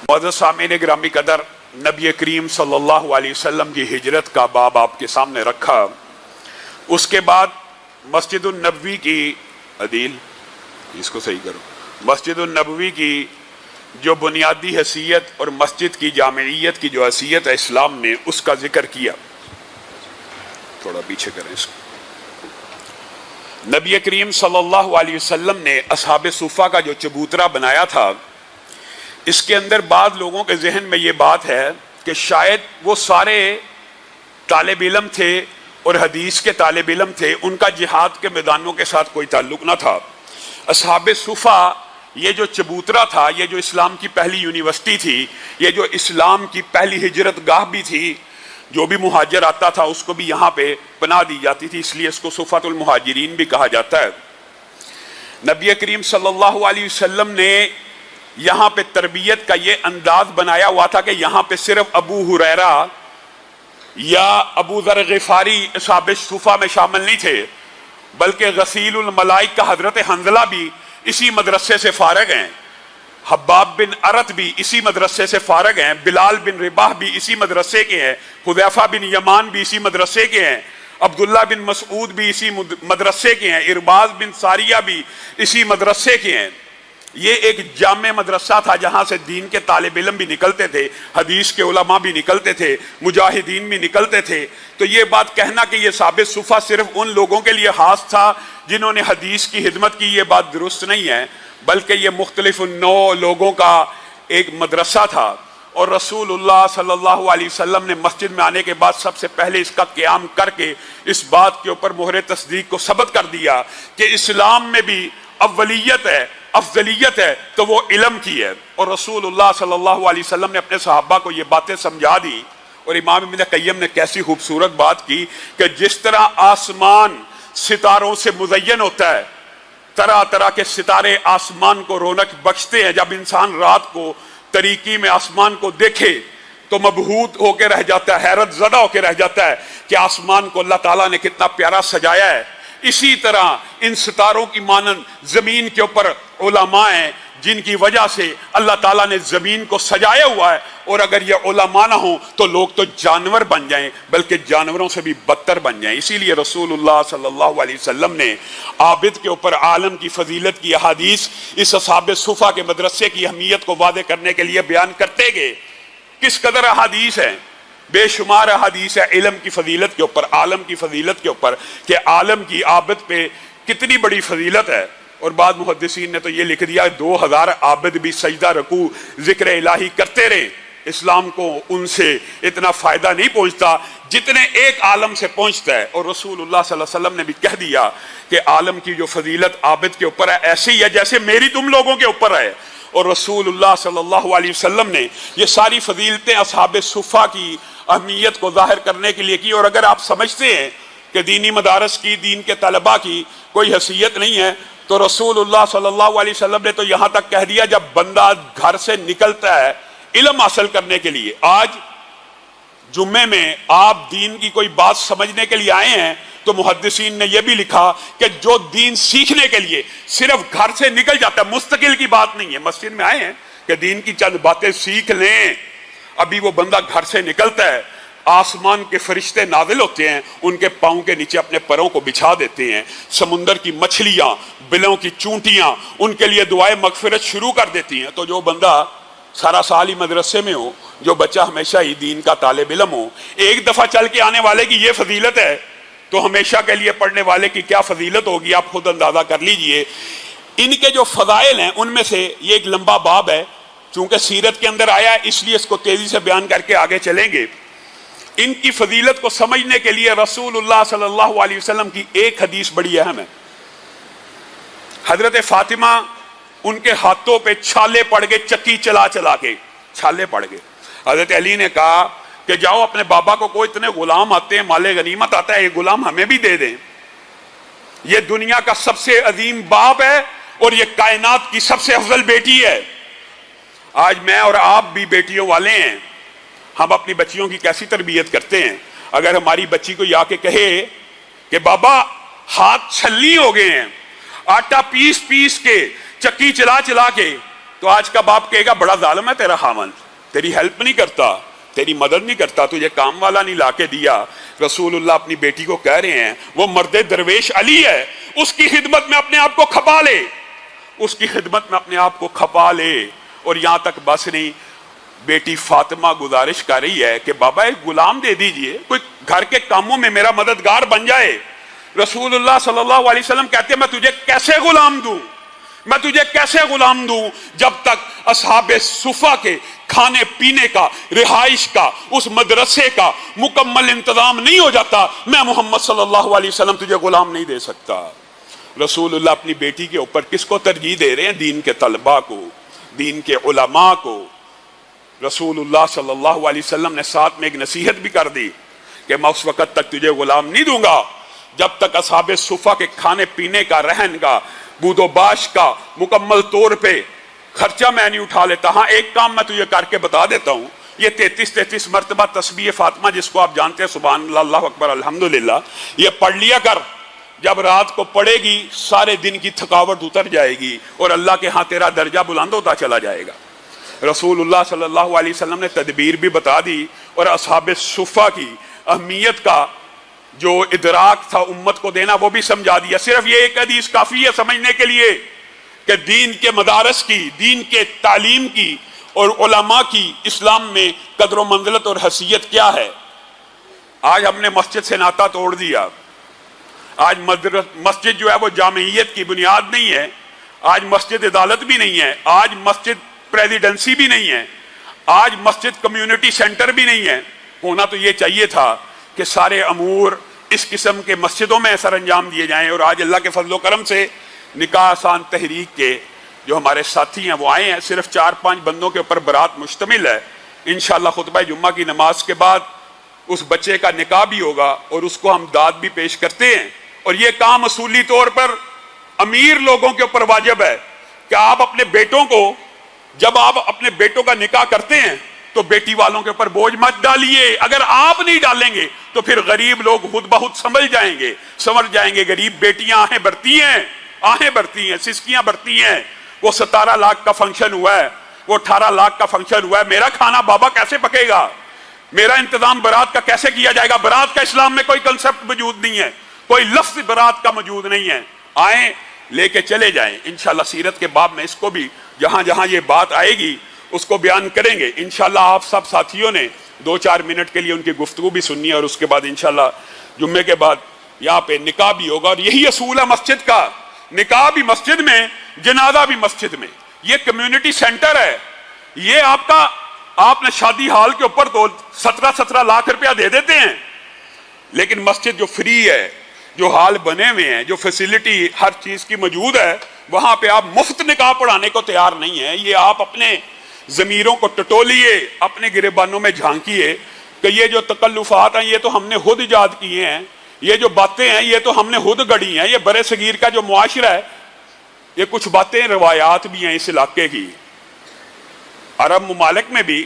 معزز سامعین گرامی قدر، نبی کریم صلی اللہ علیہ وسلم کی ہجرت کا باب آپ کے سامنے رکھا۔ اس کے بعد مسجد النبوی کی عدیل، اس کو صحیح کرو، مسجد النبوی کی جو بنیادی حیثیت اور مسجد کی جامعیت کی جو حیثیت ہے اسلام میں، اس کا ذکر کیا۔ تھوڑا پیچھے کریں اس کو۔ نبی کریم صلی اللہ علیہ وسلم نے اصحاب صفہ کا جو چبوترا بنایا تھا، اس کے اندر بعض لوگوں کے ذہن میں یہ بات ہے کہ شاید وہ سارے طالب علم تھے اور حدیث کے طالب علم تھے، ان کا جہاد کے میدانوں کے ساتھ کوئی تعلق نہ تھا۔ اصحاب صفہ یہ جو چبوترا تھا، یہ جو اسلام کی پہلی یونیورسٹی تھی، یہ جو اسلام کی پہلی ہجرت گاہ بھی تھی، جو بھی مہاجر آتا تھا اس کو بھی یہاں پہ پناہ دی جاتی تھی، اس لیے اس کو صفۃ المہاجرین بھی کہا جاتا ہے۔ نبی کریم صلی اللہ علیہ وسلم نے یہاں پہ تربیت کا یہ انداز بنایا ہوا تھا کہ یہاں پہ صرف ابو ہریرہ یا ابو ذر غفاری اصحاب صفہ میں شامل نہیں تھے، بلکہ غسیل الملائک کا حضرت حنظلہ بھی اسی مدرسے سے فارغ ہیں، حباب بن ارت بھی اسی مدرسے سے فارغ ہیں، بلال بن رباح بھی اسی مدرسے کے ہیں، حذیفہ بن یمان بھی اسی مدرسے کے ہیں، عبداللہ بن مسعود بھی اسی مدرسے کے ہیں، ارباز بن ساریہ بھی اسی مدرسے کے ہیں۔ یہ ایک جامع مدرسہ تھا جہاں سے دین کے طالب علم بھی نکلتے تھے، حدیث کے علماء بھی نکلتے تھے، مجاہدین بھی نکلتے تھے۔ تو یہ بات کہنا کہ یہ اصحاب صفہ صرف ان لوگوں کے لیے خاص تھا جنہوں نے حدیث کی خدمت کی، یہ بات درست نہیں ہے، بلکہ یہ مختلف نوع لوگوں کا ایک مدرسہ تھا۔ اور رسول اللہ صلی اللہ علیہ وسلم نے مسجد میں آنے کے بعد سب سے پہلے اس کا قیام کر کے اس بات کے اوپر مہر تصدیق کو ثبت کر دیا کہ اسلام میں بھی اولیت ہے، افضلیت ہے تو وہ علم کی ہے۔ اور رسول اللہ صلی اللہ علیہ وسلم نے اپنے صحابہ کو یہ باتیں سمجھا دی۔ اور امام ابن قیم نے کیسی خوبصورت بات کی کہ جس طرح آسمان ستاروں سے مزین ہوتا ہے، طرح طرح کے ستارے آسمان کو رونق بخشتے ہیں، جب انسان رات کو تاریکی میں آسمان کو دیکھے تو مبہوت ہو کے رہ جاتا ہے، حیرت زدہ ہو کے رہ جاتا ہے کہ آسمان کو اللہ تعالیٰ نے کتنا پیارا سجایا ہے۔ اسی طرح ان ستاروں کی مانند زمین کے اوپر علماء ہیں جن کی وجہ سے اللہ تعالیٰ نے زمین کو سجایا ہوا ہے، اور اگر یہ علماء نہ ہوں تو لوگ تو جانور بن جائیں، بلکہ جانوروں سے بھی بدتر بن جائیں۔ اسی لیے رسول اللہ صلی اللہ علیہ وسلم نے عابد کے اوپر عالم کی فضیلت کی احادیث اس اصحاب صفہ کے مدرسے کی اہمیت کو واضح کرنے کے لیے بیان کرتے گئے۔ کس قدر احادیث ہیں، بے شمار احادیث ہے علم کی فضیلت کے اوپر، عالم کی فضیلت کے اوپر، کہ عالم کی عابد پہ کتنی بڑی فضیلت ہے۔ اور بعض محدثین نے تو یہ لکھ دیا 2000 عابد بھی سجدہ رکوع ذکر الہی کرتے رہے، اسلام کو ان سے اتنا فائدہ نہیں پہنچتا جتنے ایک عالم سے پہنچتا ہے۔ اور رسول اللہ صلی اللہ علیہ وسلم نے بھی کہہ دیا کہ عالم کی جو فضیلت عابد کے اوپر ہے ایسے ہی ہے جیسے میری تم لوگوں کے اوپر ہے۔ اور رسول اللہ صلی اللہ علیہ وسلم نے یہ ساری فضیلتیں اصحاب صفہ کی اہمیت کو ظاہر کرنے کے لیے کی۔ اور اگر آپ سمجھتے ہیں کہ دینی مدارس کی، دین کے طلباء کی کوئی حیثیت نہیں ہے، تو رسول اللہ صلی اللہ علیہ وسلم نے تو یہاں تک کہہ دیا جب بندہ گھر سے نکلتا ہے علم حاصل کرنے کے لیے، آج جمعے میں آپ دین کی کوئی بات سمجھنے کے لیے آئے ہیں، تو محدثین نے یہ بھی لکھا کہ جو دین سیکھنے کے لیے صرف گھر سے نکل جاتا ہے، مستقل کی بات نہیں ہے، مسجد میں آئے ہیں کہ دین کی چند باتیں سیکھ لیں، ابھی وہ بندہ گھر سے نکلتا ہے، آسمان کے فرشتے نازل ہوتے ہیں، ان کے پاؤں کے نیچے اپنے پروں کو بچھا دیتے ہیں، سمندر کی مچھلیاں، بلوں کی چونٹیاں ان کے لیے دعائے مغفرت شروع کر دیتی ہیں۔ تو جو بندہ سارا سال ہی مدرسے میں ہو، جو بچہ ہمیشہ ہی دین کا طالب علم ہو، ایک دفعہ چل کے آنے والے کی یہ فضیلت ہے تو ہمیشہ کے لیے پڑھنے والے کی کیا فضیلت ہوگی، آپ خود اندازہ کر لیجئے۔ ان کے جو فضائل ہیں ان میں سے یہ ایک لمبا باب ہے، چونکہ سیرت کے اندر آیا ہے اس لیے اس کو تیزی سے بیان کر کے آگے چلیں گے۔ ان کی فضیلت کو سمجھنے کے لیے رسول اللہ صلی اللہ علیہ وسلم کی ایک حدیث بڑی اہم ہے۔ حضرت فاطمہ ان کے ہاتھوں پہ چھالے پڑ گئے، چکی چلا چلا کے چھالے پڑ گئے۔ حضرت علی نے کہا کہ جاؤ اپنے بابا کو، کوئی اتنے غلام آتے ہیں، مال غنیمت آتا ہے، یہ غلام ہمیں بھی دے دیں۔ یہ دنیا کا سب سے عظیم باپ ہے اور یہ کائنات کی سب سے افضل بیٹی ہے۔ آج میں اور آپ بھی بیٹیوں والے ہیں، ہم اپنی بچیوں کی کیسی تربیت کرتے ہیں۔ اگر ہماری بچی کو یہ آ کے کہے کہ بابا ہاتھ چھلنی ہو گئے ہیں، آٹا پیس پیس کے، چکی چلا چلا کے، تو تو آج کا باپ کہے گا بڑا ظالم ہے تیرا خاوند، تیری ہیلپ نہیں کرتا، تیری مدد نہیں کرتا، تجھے کام والا نہیں لا کے دیا۔ رسول اللہ اپنی بیٹی کو کہہ رہے ہیں وہ مرد درویش علی ہے، اس کی خدمت میں اپنے آپ کو کھپا لے، اس کی خدمت میں اپنے آپ کو کھپا لے۔ اور یہاں تک بس نہیں، بیٹی فاطمہ گزارش کر رہی ہے کہ بابا ایک غلام دے دیجئے، کوئی گھر کے کاموں میں میرا مددگار بن جائے۔ رسول اللہ صلی اللہ علیہ وسلم کہتے ہیں میں تجھے کیسے غلام دوں، میں تجھے کیسے غلام دوں جب تک اصحاب صفہ کے کھانے پینے کا، رہائش کا، اس مدرسے کا مکمل انتظام نہیں ہو جاتا، میں محمد صلی اللہ علیہ وسلم تجھے غلام نہیں دے سکتا۔ رسول اللہ اپنی بیٹی کے اوپر کس کو ترجیح دے رہے ہیں؟ دین کے طلباء کو، دین کے علماء کو۔ رسول اللہ صلی اللہ علیہ وسلم نے ساتھ میں ایک نصیحت بھی کر دی کہ میں اس وقت تک تجھے غلام نہیں دوں گا جب تک اصحاب صفہ کے کھانے پینے کا، رہن کا، بود و باش کا مکمل طور پہ خرچہ میں نہیں اٹھا لیتا۔ ہاں ایک کام میں تجھے کر کے بتا دیتا ہوں، یہ 33 مرتبہ تسبیح فاطمہ جس کو آپ جانتے ہیں، سبحان اللہ، اللہ اکبر، الحمدللہ، یہ پڑھ لیا کر۔ جب رات کو پڑھے گی سارے دن کی تھکاوٹ اتر جائے گی اور اللہ کے ہاں تیرا درجہ بلند ہوتا چلا جائے گا۔ رسول اللہ صلی اللہ علیہ وسلم نے تدبیر بھی بتا دی اور اصحاب صفہ کی اہمیت کا جو ادراک تھا امت کو دینا وہ بھی سمجھا دیا۔ صرف یہ ایک حدیث کافی ہے سمجھنے کے لیے کہ دین کے مدارس کی، دین کے تعلیم کی اور علماء کی اسلام میں قدر و منزلت اور حیثیت کیا ہے۔ آج ہم نے مسجد سے ناطہ توڑ دیا۔ آج مسجد جو ہے وہ جامعیت کی بنیاد نہیں ہے، آج مسجد عدالت بھی نہیں ہے، آج مسجد پریزیڈنسی بھی نہیں ہے، آج مسجد کمیونٹی سینٹر بھی نہیں ہے۔ ہونا تو یہ چاہیے تھا کہ سارے امور اس قسم کے مسجدوں میں سر انجام دیے جائیں۔ اور آج اللہ کے فضل و کرم سے نکاح آسان تحریک کے جو ہمارے ساتھی ہیں وہ آئے ہیں، صرف 4-5 بندوں کے اوپر برات مشتمل ہے۔ انشاءاللہ خطبہ جمعہ کی نماز کے بعد اس بچے کا نکاح بھی ہوگا اور اس کو ہم داد بھی پیش کرتے ہیں۔ اور یہ کام اصولی طور پر امیر لوگوں کے اوپر واجب ہے کہ آپ اپنے بیٹوں کو، جب آپ اپنے بیٹوں کا نکاح کرتے ہیں تو بیٹی والوں کے اوپر بوجھ مت ڈالیے۔ اگر آپ نہیں ڈالیں گے تو پھر غریب لوگ خود بہت سمجھ جائیں گے۔ غریب بیٹیاں آہیں بھرتی ہیں، سسکیاں بھرتی ہیں۔ وہ 17 لاکھ کا فنکشن ہوا ہے، وہ 18 لاکھ کا فنکشن ہوا ہے، میرا کھانا بابا کیسے پکے گا، میرا انتظام برات کا کیسے کیا جائے گا؟ برات کا اسلام میں کوئی کنسپٹ موجود نہیں ہے، کوئی لفظ برات کا موجود نہیں ہے۔ آئیں لے کے چلے جائیں۔ انشاءاللہ سیرت کے باب میں اس کو بھی جہاں جہاں یہ بات آئے گی اس کو بیان کریں گے۔ انشاءاللہ آپ سب ساتھیوں نے 2-4 منٹ کے لیے ان کی گفتگو بھی سننی ہے اور اس کے بعد انشاءاللہ جمعے کے بعد یہاں پہ نکاح بھی ہوگا۔ اور یہی اصول ہے مسجد کا، نکاح بھی مسجد میں، جنازہ بھی مسجد میں۔ یہ کمیونٹی سینٹر ہے۔ یہ آپ نے شادی ہال کے اوپر تو 17 لاکھ روپیہ دے دیتے ہیں، لیکن مسجد جو فری ہے، جو ہال بنے ہوئے ہیں، جو فیسیلٹی ہر چیز کی موجود ہے، وہاں پہ آپ مفت نکاح پڑھانے کو تیار نہیں ہیں۔ یہ آپ اپنے ضمیروں کو ٹٹولیے، اپنے گریبانوں میں جھانکیے کہ یہ جو تکلفات ہیں یہ تو ہم نے خود ایجاد کیے ہیں، یہ جو باتیں ہیں یہ تو ہم نے خود گڑھی ہیں۔ یہ برے صغیر کا جو معاشرہ ہے، یہ کچھ باتیں روایات بھی ہیں اس علاقے کی۔ عرب ممالک میں بھی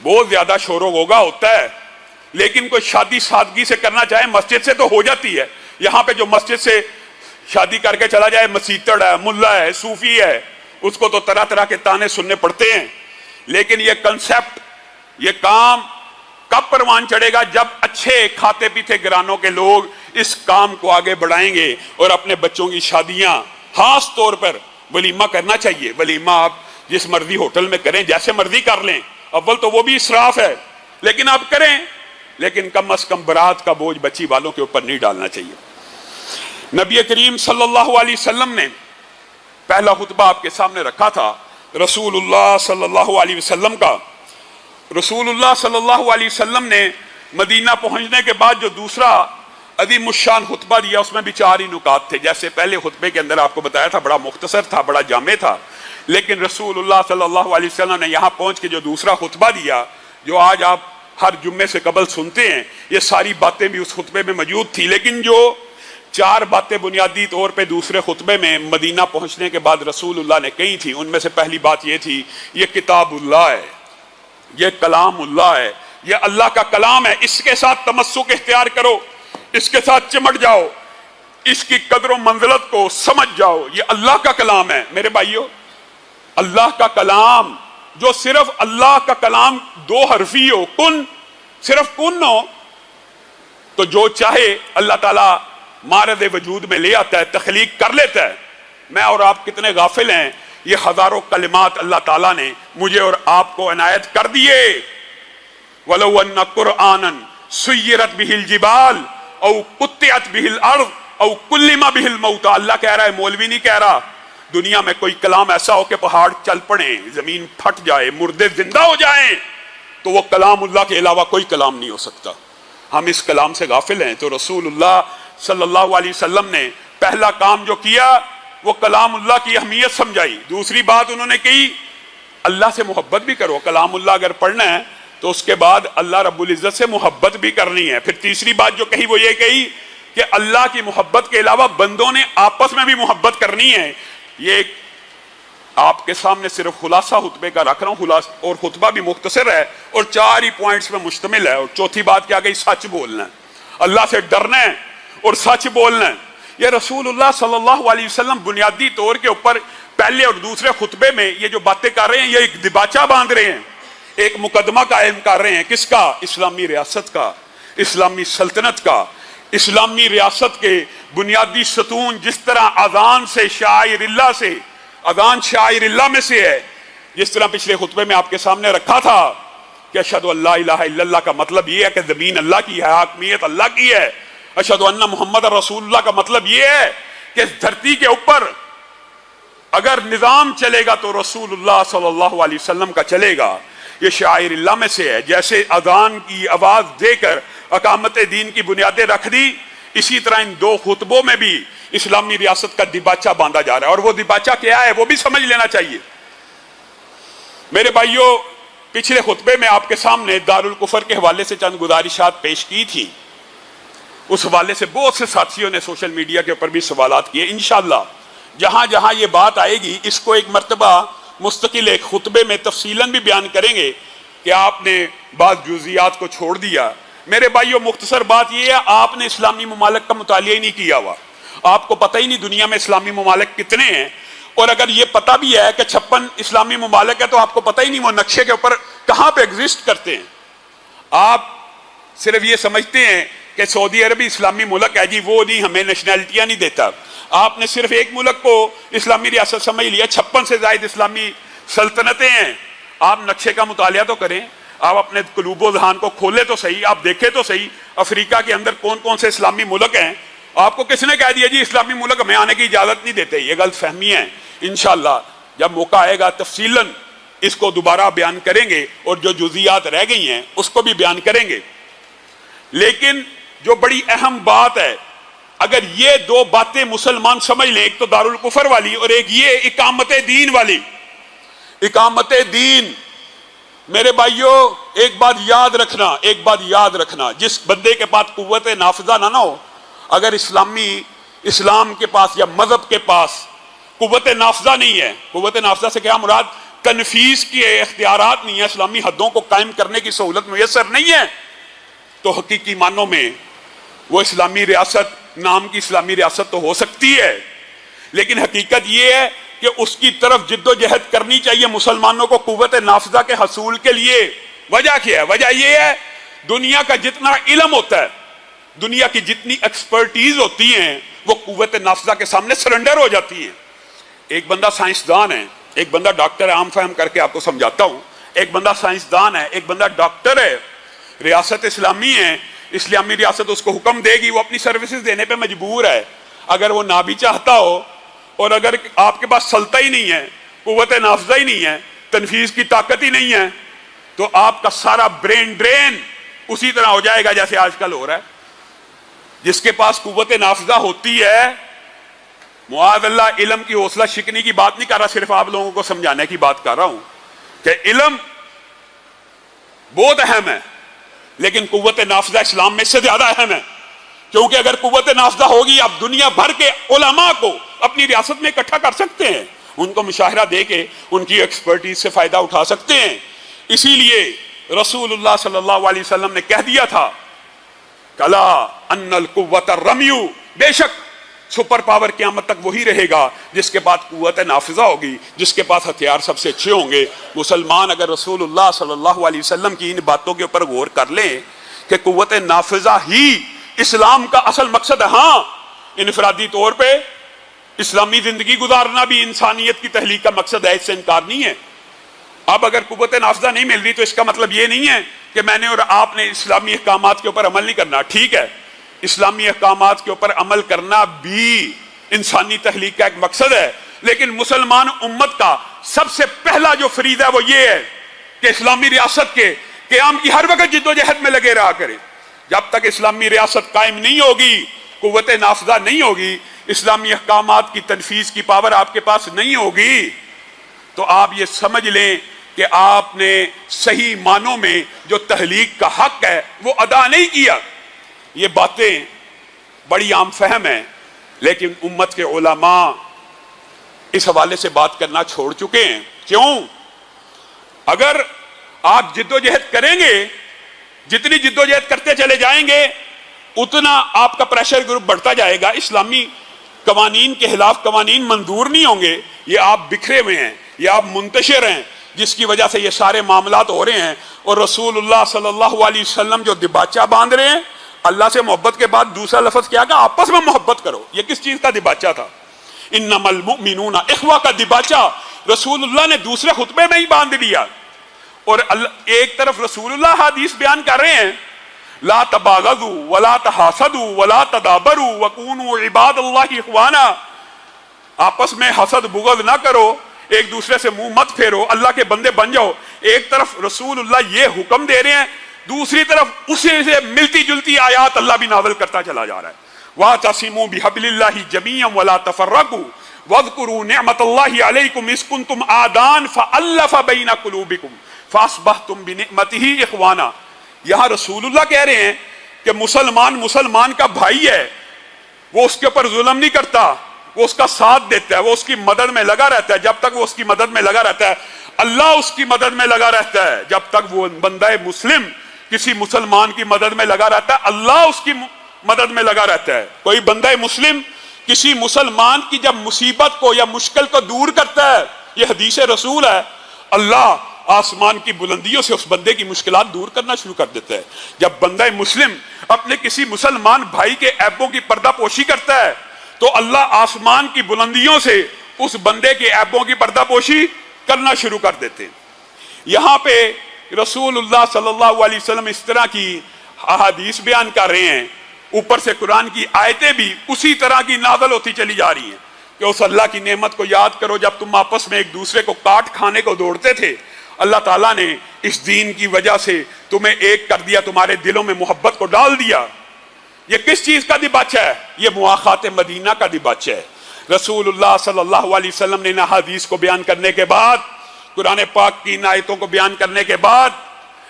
بہت زیادہ شور و غوغا ہوتا ہے، لیکن کوئی شادی سادگی سے کرنا چاہے مسجد سے تو ہو جاتی ہے۔ یہاں پہ جو مسجد سے شادی کر کے چلا جائے، مسیتڑ ہے، ملا ہے، صوفی ہے، اس کو تو طرح طرح کے تانے سننے پڑتے ہیں۔ لیکن یہ کنسپٹ، یہ کام کب پروان چڑھے گا؟ جب اچھے کھاتے پیتے گھرانوں کے لوگ اس کام کو آگے بڑھائیں گے اور اپنے بچوں کی شادیاں خاص طور پر ولیمہ کرنا چاہیے۔ ولیمہ آپ جس مرضی ہوٹل میں کریں، جیسے مرضی کر لیں، اول تو وہ بھی اسراف ہے، لیکن آپ کریں، لیکن کم از کم برات کا بوجھ بچی والوں کے اوپر نہیں ڈالنا چاہیے۔ نبی کریم صلی اللہ علیہ وسلم نے پہلا خطبہ آپ کے سامنے رکھا تھا رسول اللہ صلی اللہ علیہ وسلم کا۔ رسول اللہ صلی اللہ علیہ وسلم نے مدینہ پہنچنے کے بعد جو دوسرا عظیم الشان خطبہ دیا، اس میں بھی 4 ہی نکات تھے۔ جیسے پہلے خطبے کے اندر آپ کو بتایا تھا بڑا مختصر تھا، بڑا جامع تھا، لیکن رسول اللہ صلی اللہ علیہ وسلم نے یہاں پہنچ کے جو دوسرا خطبہ دیا، جو آج آپ ہر جمعے سے قبل سنتے ہیں، یہ ساری باتیں بھی اس خطبے میں موجود تھی۔ لیکن جو 4 باتیں بنیادی طور پہ دوسرے خطبے میں مدینہ پہنچنے کے بعد رسول اللہ نے کہی تھی، ان میں سے پہلی بات یہ تھی، یہ کتاب اللہ ہے، یہ کلام اللہ ہے، یہ اللہ کا کلام ہے، اس کے ساتھ تمسک اختیار کرو، اس کے ساتھ چمٹ جاؤ، اس کی قدر و منزلت کو سمجھ جاؤ، یہ اللہ کا کلام ہے۔ میرے بھائیو، اللہ کا کلام جو صرف اللہ کا کلام دو حرفی ہو، کن، صرف کن ہو، تو جو چاہے اللہ تعالیٰ مارد وجود میں لے آتا ہے، تخلیق کر لیتا ہے۔ میں اور آپ کتنے غافل ہیں، یہ ہزاروں کلمات اللہ تعالیٰ نے مجھے اور آپ کو عنایت کر دیے۔ وَلَوْ أَنَّ قُرْآنًا سُيِّرَتْ بِهِ الْجِبَالُ أَوْ قُطِّعَتْ بِهِ الْأَرْضُ أَوْ كُلِّمَ بِهِ الْمَوْتَى، اللہ کہہ رہا ہے، مولوی نہیں کہہ رہا۔ دنیا میں کوئی کلام ایسا ہو کہ پہاڑ چل پڑیں، زمین پھٹ جائے، مردے زندہ ہو جائیں، تو وہ کلام اللہ کے علاوہ کوئی کلام نہیں ہو سکتا۔ ہم اس کلام سے غافل ہیں۔ تو رسول اللہ صلی اللہ علیہ وسلم نے پہلا کام جو کیا وہ کلام اللہ کی اہمیت سمجھائی۔ دوسری بات انہوں نے کی، اللہ سے محبت بھی کرو۔ کلام اللہ اگر پڑھنا ہے تو اس کے بعد اللہ رب العزت سے محبت بھی کرنی ہے۔ پھر تیسری بات جو کہی وہ یہ کہی کہ اللہ کی محبت کے علاوہ بندوں نے آپس میں بھی محبت کرنی ہے۔ یہ ایک آپ کے سامنے صرف خلاصہ خطبے کا رکھ رہا ہوں، اور خطبہ بھی مختصر ہے اور 4 ہی پوائنٹس پہ مشتمل ہے۔ اور چوتھی بات کیا گئی؟ سچ بولنا ہے، اللہ سے ڈرنا ہے اور سچ بولنا ہے۔ یہ رسول اللہ صلی اللہ علیہ وسلم بنیادی طور کے اوپر پہلے اور دوسرے خطبے میں یہ جو باتیں کر رہے ہیں، یہ ایک دباچہ باندھ رہے ہیں، ایک مقدمہ قائم کر رہے ہیں۔ کس کا؟ اسلامی ریاست کا، اسلامی سلطنت کا، اسلامی ریاست کے بنیادی ستون۔ جس طرح اذان سے شاعر اللہ سے، اذان شاعر اللہ میں سے ہے، جس طرح پچھلے خطبے میں آپ کے سامنے رکھا تھا کہ اشہد ان لا الہ الا اللہ کا مطلب یہ ہے کہ زمین اللہ کی ہے، حاکمیت اللہ کی ہے۔ اشہد ان محمد رسول اللہ کا مطلب یہ ہے کہ اس دھرتی کے اوپر اگر نظام چلے گا تو رسول اللہ صلی اللہ علیہ وسلم کا چلے گا۔ یہ شاعر اللہ میں سے ہے۔ جیسے اذان کی آواز دے کر اقامت دین کی بنیادیں رکھ دی، اسی طرح ان 2 خطبوں میں بھی اسلامی ریاست کا دباچہ باندھا جا رہا ہے۔ اور وہ دباچہ کیا ہے وہ بھی سمجھ لینا چاہیے۔ میرے بھائیوں، پچھلے خطبے میں آپ کے سامنے دارالکفر کے حوالے سے چند گزارشات پیش کی تھی۔ اس حوالے سے بہت سے ساتھیوں نے سوشل میڈیا کے اوپر بھی سوالات کیے۔ انشاءاللہ جہاں جہاں یہ بات آئے گی اس کو ایک مرتبہ مستقل ایک خطبے میں تفصیلاً بھی بیان کریں گے کہ آپ نے بعض جزئیات کو چھوڑ دیا۔ میرے بھائیوں، مختصر بات یہ ہے، آپ نے اسلامی ممالک کا مطالعہ ہی نہیں کیا ہوا، آپ کو پتہ ہی نہیں دنیا میں اسلامی ممالک کتنے ہیں۔ اور اگر یہ پتہ بھی ہے کہ 56 اسلامی ممالک ہے تو آپ کو پتہ ہی نہیں وہ نقشے کے اوپر کہاں پہ ایگزسٹ کرتے ہیں۔ آپ صرف یہ سمجھتے ہیں کہ سعودی عربی اسلامی ملک ہے، جی وہ نہیں، ہمیں نیشنلٹیاں نہیں دیتا۔ آپ نے صرف ایک ملک کو اسلامی ریاست سمجھ لیا، 56 سے زائد اسلامی سلطنتیں ہیں۔ آپ نقشے کا مطالعہ تو کریں، آپ اپنے قلوب و ذہان کو کھولے تو صحیح، آپ دیکھیں تو صحیح افریقہ کے اندر کون کون سے اسلامی ملک ہیں۔ آپ کو کس نے کہہ دیا جی اسلامی ملک ہمیں آنے کی اجازت نہیں دیتے؟ یہ غلط فہمی ہے۔ انشاءاللہ جب موقع آئے گا تفصیلاً اس کو دوبارہ بیان کریں گے اور جو جزئیات رہ گئی ہیں اس کو بھی بیان کریں گے۔ لیکن جو بڑی اہم بات ہے، اگر یہ 2 باتیں مسلمان سمجھ لیں، ایک تو دارالکفر والی اور ایک یہ اقامت دین والی۔ اقامت دین، میرے بھائیوں ایک بات یاد رکھنا، جس بندے کے پاس قوت نافذہ نہ ہو، اگر اسلام کے پاس یا مذہب کے پاس قوت نافذہ نہیں ہے، قوت نافذہ سے کیا مراد؟ تنفیذ کے اختیارات نہیں ہے، اسلامی حدوں کو قائم کرنے کی سہولت میسر نہیں ہے، تو حقیقی معنوں میں وہ اسلامی ریاست، نام کی اسلامی ریاست تو ہو سکتی ہے، لیکن حقیقت یہ ہے کہ اس کی طرف جد و جہد کرنی چاہیے مسلمانوں کو قوت نافذہ کے حصول کے لیے۔ وجہ کیا ہے؟ وجہ یہ ہے دنیا کا جتنا علم ہوتا ہے، دنیا کی جتنی ایکسپرٹیز ہوتی ہیں، وہ قوت نافذہ کے سامنے سرنڈر ہو جاتی ہیں۔ ایک بندہ سائنسدان ہے، ایک بندہ ڈاکٹر ہے، عام فہم کر کے آپ کو سمجھاتا ہوں، ایک بندہ سائنسدان ہے، ایک بندہ ڈاکٹر ہے، ریاست اسلامی ہے، اسلامی ریاست اس کو حکم دے گی، وہ اپنی سروسز دینے پہ مجبور ہے۔ اگر وہ نہ بھی چاہتا ہو اور اگر آپ کے پاس سلطہ ہی نہیں ہے، قوت نافذہ ہی نہیں ہے، تنفیذ کی طاقت ہی نہیں ہے، تو آپ کا سارا برین ڈرین اسی طرح ہو جائے گا جیسے آج کل ہو رہا ہے۔ جس کے پاس قوت نافذہ ہوتی ہے، معاذ اللہ، علم کی حوصلہ شکنی کی بات نہیں کر رہا، صرف آپ لوگوں کو سمجھانے کی بات کر رہا ہوں کہ علم بہت اہم ہے، لیکن قوت نافذہ اسلام میں سے زیادہ اہم ہے، کیونکہ اگر قوت نافذہ ہوگی آپ دنیا بھر کے علماء کو اپنی ریاست میں اکٹھا کر سکتے ہیں، ان کو مشاہرہ دے کے ان کی ایکسپرٹیز سے فائدہ اٹھا سکتے ہیں۔ اسی لیے رسول اللہ صلی اللہ علیہ وسلم نے کہہ دیا تھا کلا ان القوت الرمی، بے شک سپر پاور قیامت تک وہی رہے گا جس کے بعد قوت نافذہ ہوگی، جس کے پاس ہتھیار سب سے اچھے ہوں گے۔ مسلمان اگر رسول اللہ صلی اللہ علیہ وسلم کی ان باتوں کے اوپر غور کر لیں کہ قوت نافذہ ہی اسلام کا اصل مقصد ہے۔ ہاں، انفرادی طور پہ اسلامی زندگی گزارنا بھی انسانیت کی تحلیق کا مقصد ہے، اس سے انکار نہیں ہے۔ اب اگر قوت نافذہ نہیں مل رہی تو اس کا مطلب یہ نہیں ہے کہ میں نے اور آپ نے اسلامی احکامات کے اوپر عمل نہیں کرنا۔ ٹھیک ہے، اسلامی احکامات کے اوپر عمل کرنا بھی انسانی تحلیق کا ایک مقصد ہے، لیکن مسلمان امت کا سب سے پہلا جو فریضہ ہے وہ یہ ہے کہ اسلامی ریاست کے قیام کی ہر وقت جد و جہد میں لگے رہا کرے۔ جب تک اسلامی ریاست قائم نہیں ہوگی، قوت نافذہ نہیں ہوگی، اسلامی احکامات کی تنفیذ کی پاور آپ کے پاس نہیں ہوگی، تو آپ یہ سمجھ لیں کہ آپ نے صحیح معنوں میں جو تحلیق کا حق ہے وہ ادا نہیں کیا۔ یہ باتیں بڑی عام فہم ہیں، لیکن امت کے علماء اس حوالے سے بات کرنا چھوڑ چکے ہیں۔ کیوں؟ اگر آپ جد و جہد کریں گے، جتنی جد و جہد کرتے چلے جائیں گے اتنا آپ کا پریشر گروپ بڑھتا جائے گا، اسلامی قوانین کے خلاف قوانین منظور نہیں ہوں گے۔ یہ آپ بکھرے ہوئے ہیں، یہ آپ منتشر ہیں، جس کی وجہ سے یہ سارے معاملات ہو رہے ہیں۔ اور رسول اللہ صلی اللہ علیہ وسلم جو دباچہ باندھ رہے ہیں، اللہ سے محبت کے بعد دوسرا لفظ کیا کہا؟ آپس میں محبت کرو۔ یہ کس چیز کا دباچہ تھا؟ انما المؤمنون اخوہ کا دباچہ رسول اللہ نے دوسرے خطبے میں ہی باندھ دیا۔ اور ایک طرف رسول اللہ حدیث بیان کر رہے ہیں، لا تباغضوا ولا تحاسدوا ولا تدابروا وكونوا عباد اللہ اخوانا، آپس میں حسد بغض نہ کرو، ایک دوسرے سے منہ مت پھیرو، اللہ کے بندے بن جاؤ۔ ایک طرف رسول اللہ یہ حکم دے رہے ہیں، دوسری طرف اسے سے ملتی جلتی آیات اللہ بھی نازل کرتا چلا جا رہا ہے۔ وَاعْتَصِمُوا بِحَبْلِ اللَّهِ جَمِيعًا وَلَا تَفَرَّقُوا وَاذْكُرُوا نِعْمَةَ اللَّهِ عَلَيْكُمْ إِذْ كُنْتُمْ أَعْدَاءً فَأَلَّفَ بَيْنَ قُلُوبِكُمْ فَأَصْبَحْتُمْ بِنِعْمَتِهِ إِخْوَانًا۔ یہاں رسول اللہ کہہ رہے ہیں کہ مسلمان کا بھائی ہے، وہ اس کے اوپر ظلم نہیں کرتا، وہ اس کا ساتھ دیتا ہے، وہ اس کی مدد میں لگا رہتا ہے۔ جب تک وہ اس کی مدد میں لگا رہتا ہے، اللہ اس کی مدد میں لگا رہتا ہے۔ جب تک وہ بندہ مسلم کسی مسلمان کی مدد میں لگا رہتا ہے، اللہ اس کی مدد میں لگا رہتا ہے۔ کوئی بندہ مسلم کسی مسلمان کی جب مصیبت کو یا مشکل کو دور کرتا ہے، یہ حدیث رسول ہے، اللہ آسمان کی بلندیوں سے اس بندے کی مشکلات دور کرنا شروع کر دیتا ہے۔ جب بندہ مسلم اپنے کسی مسلمان بھائی کے عیبوں کی پردہ پوشی کرتا ہے تو اللہ آسمان کی بلندیوں سے اس بندے کے عیبوں کی پردہ پوشی کرنا شروع کر دیتے ہیں۔ یہاں پہ رسول اللہ صلی اللہ علیہ وسلم اس طرح کی احادیث بیان کر رہے ہیں، اوپر سے قرآن کی آیتیں بھی اسی طرح کی نازل ہوتی چلی جا رہی ہیں کہ اس اللہ کی نعمت کو یاد کرو جب تم آپس میں ایک دوسرے کو کاٹ کھانے کو دوڑتے تھے، اللہ تعالیٰ نے اس دین کی وجہ سے تمہیں ایک کر دیا، تمہارے دلوں میں محبت کو ڈال دیا۔ یہ کس چیز کا دباچہ ہے؟ یہ مواخات مدینہ کا دباچہ ہے۔ رسول اللہ صلی اللہ علیہ وسلم نے ان حدیث کو بیان کرنے کے بعد، قرآن پاک کی ان آیتوں کو بیان کرنے کے بعد،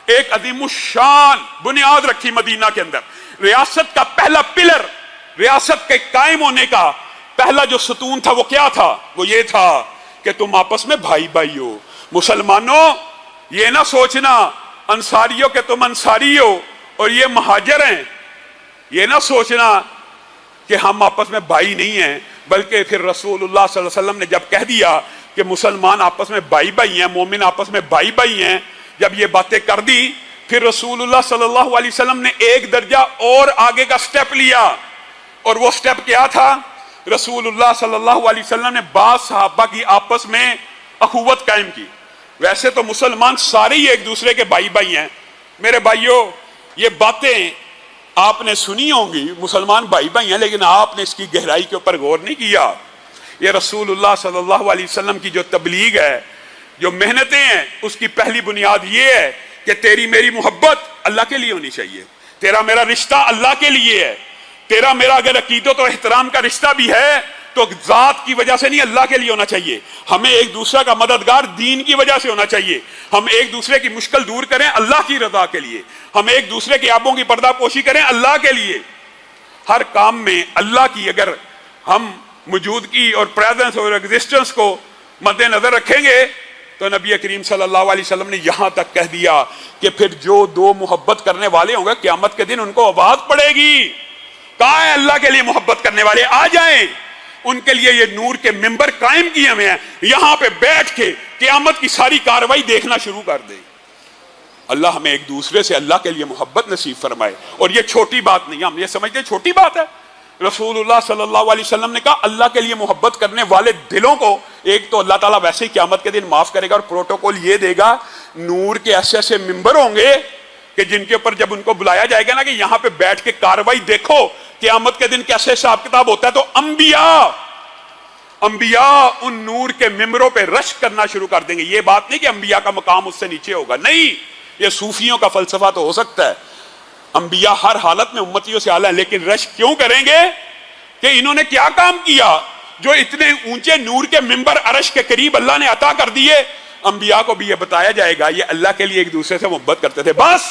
ایک عظیم الشان بنیاد رکھی مدینہ کے اندر۔ ریاست کا پہلا پلر، ریاست کے قائم ہونے کا پہلا جو ستون تھا وہ کیا تھا؟ وہ یہ تھا کہ تم آپس میں بھائی بھائی ہو۔ مسلمانوں، یہ نہ سوچنا انصاریوں کہ تم انصاری ہو اور یہ مہاجر ہیں، یہ نہ سوچنا کہ ہم آپس میں بھائی نہیں ہیں، بلکہ پھر رسول اللہ صلی اللہ علیہ وسلم نے جب کہہ دیا کہ مسلمان آپس میں بھائی بھائی ہیں، مومن آپس میں بھائی بھائی ہیں، جب یہ باتیں کر دی، پھر رسول اللہ صلی اللہ علیہ وسلم نے ایک درجہ اور آگے کا سٹیپ لیا، اور وہ سٹیپ کیا تھا؟ رسول اللہ صلی اللہ علیہ وسلم نے بعض صحابہ کی آپس میں اخوت قائم کی۔ ویسے تو مسلمان سارے ہی ایک دوسرے کے بھائی بھائی ہیں، میرے بھائیوں، یہ باتیں آپ نے سنی ہوں گی، مسلمان بھائی بھائی ہیں، لیکن آپ نے اس کی گہرائی کے اوپر غور نہیں کیا۔ یہ رسول اللہ صلی اللہ علیہ وسلم کی جو تبلیغ ہے، جو محنتیں ہیں، اس کی پہلی بنیاد یہ ہے کہ تیری میری محبت اللہ کے لیے ہونی چاہیے، تیرا میرا رشتہ اللہ کے لیے ہے، تیرا میرا اگر عقیدت و احترام کا رشتہ بھی ہے تو ذات کی وجہ سے نہیں، اللہ کے لیے ہونا چاہیے۔ ہمیں ایک دوسرے کا مددگار دین کی وجہ سے ہونا چاہیے، ہم ایک دوسرے کی مشکل دور کریں اللہ کی رضا کے لیے، ہم ایک دوسرے کے عیبوں کی پردہ پوشی کریں اللہ کے لیے۔ ہر کام میں اللہ کی اگر ہم موجودگی اور پریزنس اور ایگزسٹنس کو مد نظر رکھیں گے تو نبی کریم صلی اللہ علیہ وسلم نے یہاں تک کہہ دیا کہ پھر جو دو محبت کرنے والے ہوں گے قیامت کے دن ان کو آواز پڑے گی، کہا ہے اللہ کے لیے محبت کرنے والے آ جائیں، ان کے لیے یہ نور کے ممبر قائم کیے ہوئے ہیں، یہاں پہ بیٹھ کے قیامت کی ساری کاروائی دیکھنا شروع کر دیں۔ اللہ ہمیں ایک دوسرے سے اللہ کے لیے محبت نصیب فرمائے۔ اور یہ چھوٹی بات نہیں، ہم یہ سمجھتے ہیں چھوٹی بات ہے۔ رسول اللہ صلی اللہ علیہ وسلم نے کہا اللہ کے لیے محبت کرنے والے دلوں کو ایک تو اللہ تعالیٰ ویسے ہی قیامت کے دن معاف کرے گا، اور پروٹوکول یہ دے گا، نور کے ایسے ایسے ممبر ہوں گے کہ جن کے اوپر جب ان کو بلایا جائے گا نا کہ یہاں پہ بیٹھ کے کاروائی دیکھو قیامت کے دن کیسے حساب کتاب ہوتا ہے، تو انبیاء ان نور کے ممبروں پہ رشک کرنا شروع کر دیں گے۔ یہ بات نہیں کہ انبیاء کا مقام اس سے نیچے ہوگا، نہیں، یہ صوفیوں کا فلسفہ تو ہو سکتا ہے، انبیاء ہر حالت میں امتیوں سے اعلیٰ ہیں، لیکن رشک کیوں کریں گے کہ انہوں نے کیا کام کیا جو اتنے اونچے نور کے ممبر عرش کے قریب اللہ نے عطا کر دیے۔ انبیاء کو بھی یہ بتایا جائے گا یہ اللہ کے لیے ایک دوسرے سے محبت کرتے تھے۔ بس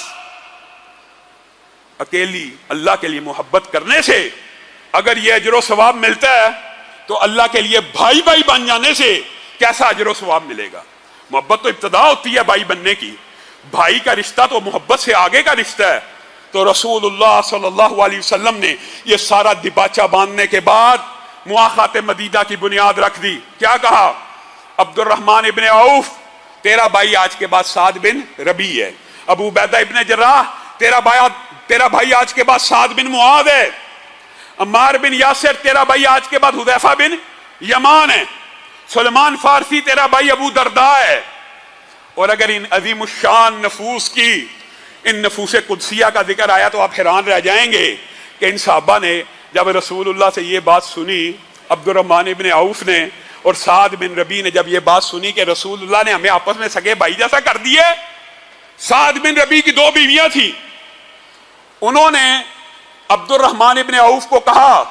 اکیلی اللہ کے لیے محبت کرنے سے اگر یہ اجر و ثواب ملتا ہے تو اللہ کے لیے بھائی بھائی بن جانے سے کیسا اجر و ثواب ملے گا؟ محبت تو ابتدا ہوتی ہے بھائی بننے کی، بھائی کا رشتہ تو محبت سے آگے کا رشتہ ہے۔ تو رسول اللہ صلی اللہ علیہ وسلم نے یہ سارا دباچہ باندھنے کے بعد مواخات مدیدہ کی بنیاد رکھ دی۔ کیا کہا؟ عبد الرحمن ابن عوف تیرا بھائی آج کے بعد سعد بن ربیع ہے، ابو عبیدہ ابن جراح تیرا بھائی آج کے بعد سعد بن معاذ ہے، عمار بن یاسر تیرا بھائی آج کے بعد حذیفہ بن یمان ہے، سلمان فارسی تیرا بھائی ابو درداء ہے۔ اور اگر ان عظیم الشان نفوس کی، ان نفوس قدسیہ کا ذکر آیا تو آپ حیران رہ جائیں گے کہ ان صحابہ نے جب رسول اللہ سے یہ بات سنی، عبد الرحمن ابن عوف نے اور سعد بن ربیع نے جب یہ بات سنی کہ رسول اللہ نے ہمیں آپس میں سگے بھائی جیسا کر دیے۔ سعد بن ربیع کی 2 بیویاں تھیں، انہوں نے عبد الرحمن ابن عوف کو کہا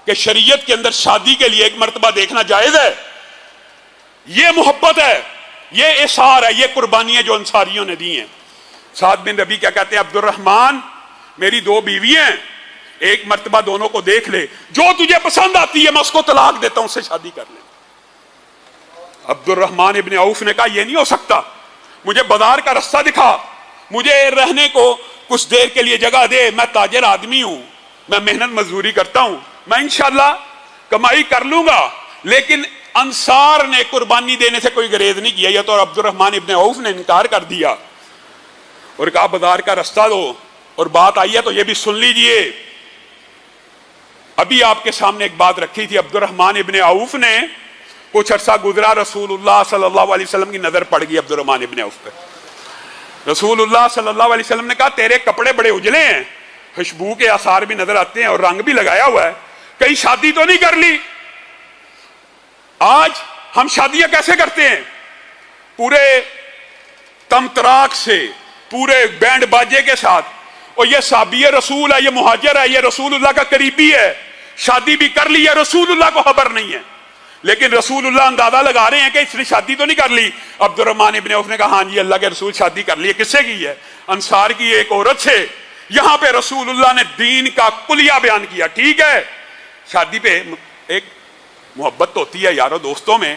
کہ شریعت کے اندر شادی کے لیے ایک مرتبہ دیکھنا جائز ہے، یہ محبت ہے، یہ اثار ہے، یہ قربانیاں جو انصاریوں نے دی ہیں۔ سعد بن ربیع کیا کہتے ہیں؟ عبد الرحمن میری 2 بیویاں ہیں، ایک مرتبہ دونوں کو دیکھ لے، جو تجھے پسند آتی ہے میں اس کو طلاق دیتا ہوں، اس سے شادی کر لے۔ عبد الرحمن ابن عوف نے کہا یہ نہیں ہو سکتا، مجھے بازار کا رستہ دکھا، مجھے رہنے کو کچھ دیر کے لیے جگہ دے، میں تاجر آدمی ہوں، میں محنت مزدوری کرتا ہوں، میں انشاءاللہ کمائی کر لوں گا۔ لیکن انصار نے قربانی دینے سے کوئی گریز نہیں کیا، یہ تو عبد الرحمن ابن عوف نے انکار کر دیا اور کہا بازار کا رستہ دو۔ اور بات آئی ہے تو یہ بھی سن لیجئے، ابھی آپ کے سامنے ایک بات رکھی تھی، عبد الرحمن ابن عوف نے کچھ عرصہ گزرا، رسول اللہ صلی اللہ علیہ وسلم کی نظر پڑ گئی عبد الرحمن ابن عوف پہ۔ رسول اللہ صلی اللہ علیہ وسلم نے کہا تیرے کپڑے بڑے اجلے ہیں، خوشبو کے آثار بھی نظر آتے ہیں اور رنگ بھی لگایا ہوا ہے، کہیں شادی تو نہیں کر لی؟ آج ہم شادیاں کیسے کرتے ہیں؟ پورے تمتراک سے، پورے بینڈ باجے کے ساتھ، اور یہ صحابی رسول ہے، یہ مہاجر ہے، یہ رسول اللہ کا قریبی ہے، شادی بھی کر لی ہے، رسول اللہ کو خبر نہیں ہے، لیکن رسول اللہ اندازہ لگا رہے ہیں کہ اس نے شادی تو نہیں کر لی۔ عبد الرحمن ابن عوف نے کہا ہاں جی اللہ کے رسول شادی کر لی ہے۔ کس سے کی ہے؟ انصار کی ایک عورت سے۔ یہاں پہ رسول اللہ نے دین کا کلیہ بیان کیا۔ ٹھیک ہے، شادی پہ ایک محبت تو ہوتی ہے یارو دوستوں میں،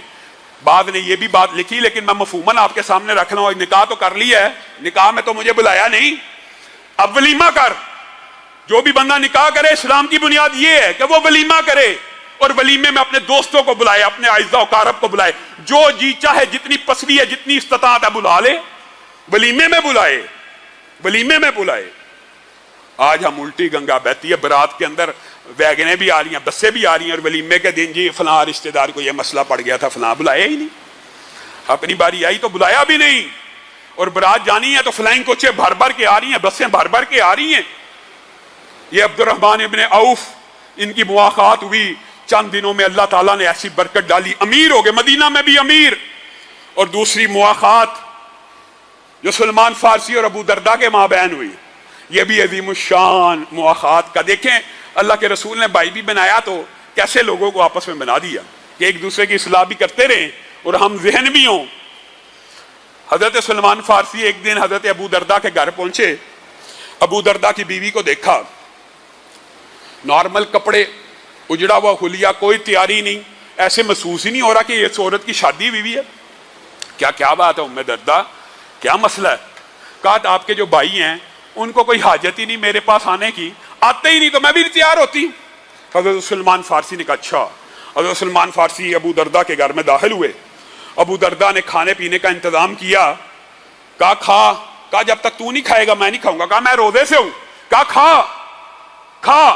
بعد نے یہ بھی بات لکھی، لیکن میں مفہوماً آپ کے سامنے رکھ رہا ہوں، نکاح تو کر لیا ہے، نکاح میں تو مجھے بلایا نہیں، اب ولیمہ کر۔ جو بھی بندہ نکاح کرے اسلام کی بنیاد یہ ہے کہ وہ ولیمہ کرے، اور ولیمے میں اپنے دوستوں کو بلائے، اپنے اعزاء و اقارب کو بلائے، جو جی چاہے جتنی پسری ہے جتنی استطاعت ہے بلا لے، ولیمے میں بلائے، ولیمے میں بلائے۔ آج ہم الٹی گنگا بہتی ہے، برات کے اندر ویگنیں بھی آ رہی ہیں، بسیں بھی آ رہی ہیں، اور ولیمے کے دن جی فلاں رشتہ دار کو یہ مسئلہ پڑ گیا تھا، فلاں بلایا ہی نہیں، اپنی باری آئی تو بلایا بھی نہیں، اور برات جانی ہے تو فلائنگ کوچیں بھر بھر کے آ رہی ہیں، بسیں بھر بھر کے آ رہی ہیں۔ یہ عبد الرحمن ابن عوف، ان کی مواخات ہوئی، چند دنوں میں اللہ تعالیٰ نے ایسی برکت ڈالی، امیر ہو گئے، مدینہ میں بھی امیر۔ اور دوسری مواخات جو سلمان فارسی اور ابو درداء کے مابین ہوئی، یہ بھی عظیم الشان مواخات کا۔ دیکھیں اللہ کے رسول نے بھائی بھی بنایا تو کیسے لوگوں کو آپس میں بنا دیا کہ ایک دوسرے کی اصلاح بھی کرتے رہیں اور ہم ذہن بھی ہوں۔ حضرت سلمان فارسی ایک دن حضرت ابو درداء کے گھر پہنچے، ابو درداء کی بیوی کو دیکھا، نارمل کپڑے، اجڑا ہوا حلیہ، کوئی تیاری نہیں، ایسے محسوس ہی نہیں ہو رہا کہ یہ عورت کی شادی ہوئی ہے۔ کیا بات ہے ام درداء، کیا مسئلہ ہے؟ کہا آپ کے جو بھائی ہیں ان کو کوئی حاجت ہی نہیں میرے پاس آنے کی، آتے ہی نہیں تو میں بھی تیار ہوتی. حضرت سلمان فارسی نے کہا اچھا. حضرت سلمان فارسی ابو دردہ کے گھر میں داخل ہوئے. ابو دردہ نے کھانے پینے کا انتظام کیا. کہا کھا. کہا جب تک تو نہیں کھائے گا میں نہیں کھاؤں گا. کہا میں روزے سے ہوں. کہا کھا کھا.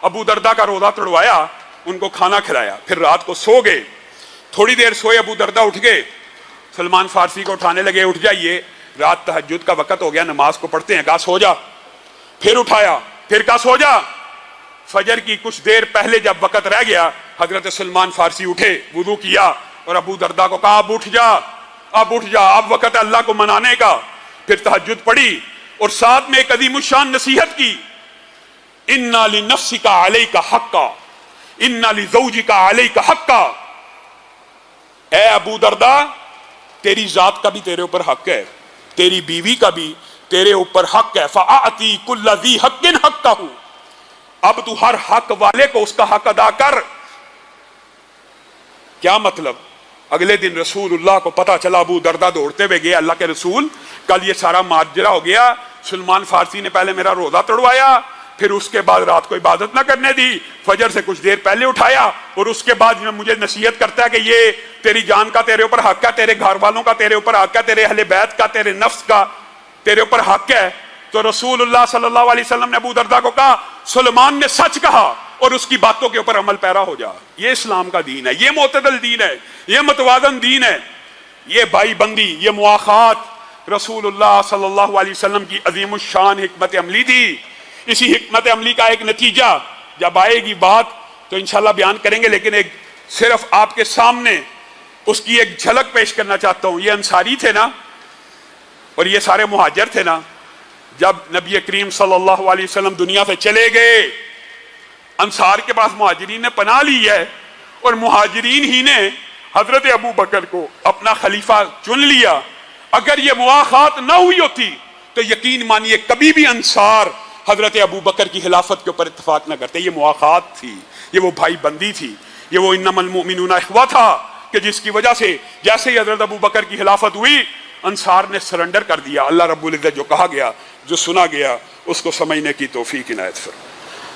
ابو دردہ کا روزہ توڑوایا, ان کو کھانا کھلایا, پھر رات کو سو گئے. تھوڑی دیر سوئے, ابو دردہ اٹھ گئے, سلمان فارسی کو اٹھانے لگے, اٹھ جائیے رات تہجد کا وقت ہو گیا, نماز کو پڑھتے ہیں. کہا سو جا. پھر اٹھایا, پھر کہا سو جا. فجر کی کچھ دیر پہلے جب وقت رہ گیا, حضرت سلمان فارسی اٹھے, وضو کیا اور ابو دردہ کو کہا اب اٹھ جا, اب اٹھ جا, اب وقت ہے اللہ کو منانے کا. پھر تہجد پڑھی اور ساتھ میں ایک عظیم الشان نصیحت کی, اِنَّا لِنَفْسِكَ عَلَيْكَ حَقًّا اِنَّا لِزَوْجِكَ عَلَيْكَ حَقًّا. اے ابو دردہ, تیری ذات کا بھی تیرے اوپر حق ہے, تیری بیوی کا بھی تیرے اوپر حق ہے. فَأَعْطِي كُلَّ ذِي حَقٍّ حَقَّهُ. اب تو ہر حق والے کو اس کا حق ادا کر. کیا مطلب؟ اگلے دن رسول اللہ کو پتا چلا, ابو دردہ دوڑتے ہوئے گئے, اللہ کے رسول کل یہ سارا ماجرا ہو گیا, سلمان فارسی نے پہلے میرا روزہ توڑوایا, پھر اس کے بعد رات کو عبادت نہ کرنے دی, فجر سے کچھ دیر پہلے اٹھایا, اور اس کے بعد مجھے نصیحت کرتا ہے کہ یہ تیری جان کا تیرے اوپر حق ہے, تیرے گھر والوں کا تیرے اوپر حق ہے, تیرے اہل بیت کا, تیرے نفس کا تیرے اوپر حق ہے. تو رسول اللہ صلی اللہ علیہ وسلم نے ابو دردہ کو کہا سلمان نے سچ کہا, اور اس کی باتوں کے اوپر عمل پیرا ہو جا. یہ اسلام کا دین ہے, یہ معتدل دین ہے, یہ متوازن دین ہے, یہ بھائی بندی, یہ مواخات رسول اللہ صلی اللہ علیہ وسلم کی عظیم الشان حکمت عملی تھی. اسی حکمت عملی کا ایک نتیجہ جب آئے گی بات تو انشاءاللہ بیان کریں گے, لیکن ایک صرف آپ کے سامنے اس کی ایک جھلک پیش کرنا چاہتا ہوں. یہ انصاری تھے نا, اور یہ سارے مہاجر تھے نا. جب نبی کریم صلی اللہ علیہ وسلم دنیا سے چلے گئے, انصار کے پاس مہاجرین نے پناہ لی ہے, اور مہاجرین ہی نے حضرت ابو بکر کو اپنا خلیفہ چن لیا. اگر یہ مواخات نہ ہوئی ہوتی تو یقین مانیے کبھی بھی انصار حضرت ابو بکر کی خلافت کے اوپر اتفاق نہ کرتے. یہ مواخات تھی, یہ وہ بھائی بندی تھی, یہ وہ انما المؤمنون اخوہ تھا کہ جس کی وجہ سے جیسے ہی حضرت ابو بکر کی خلافت ہوئی انصار نے سرنڈر کر دیا. اللہ رب العزت جو کہا گیا, جو سنا گیا, اس کو سمجھنے کی توفیق عنایت فرمائے.